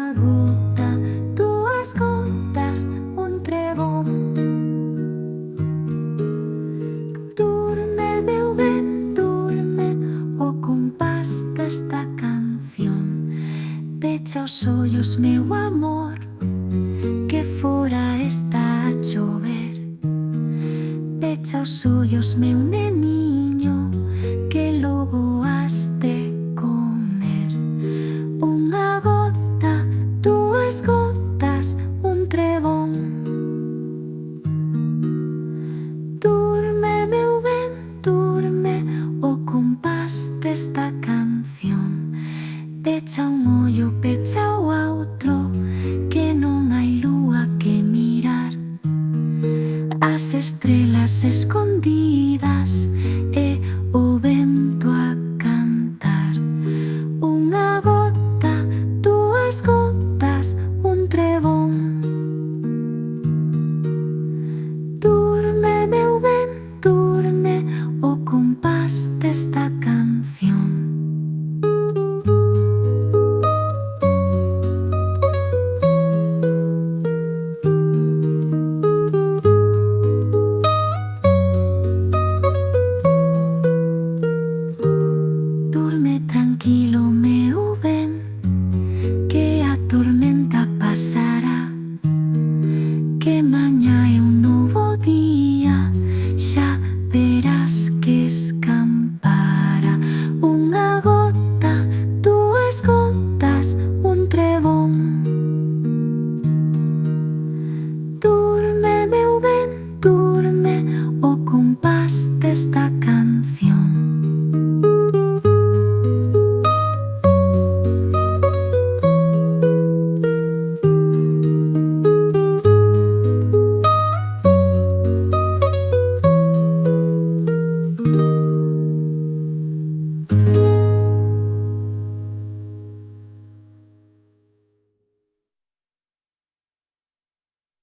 Unha gota, dúas gotas, un trebón. Durme, meu ben, durme, o compás desta canción. Pecha os ollos, meu amor, que fora está a chover. Pecha os ollos, meu neniño, que logo has de comer. Unha gota, dúas gotas, un trebón. Durme, meu ben, durme, o compás desta canción. Pecha un ollo, pecha o outro, que non hai lúa que mirar. As estrelas escondidas e o vento a cantar. Unha gota, dúas gotas,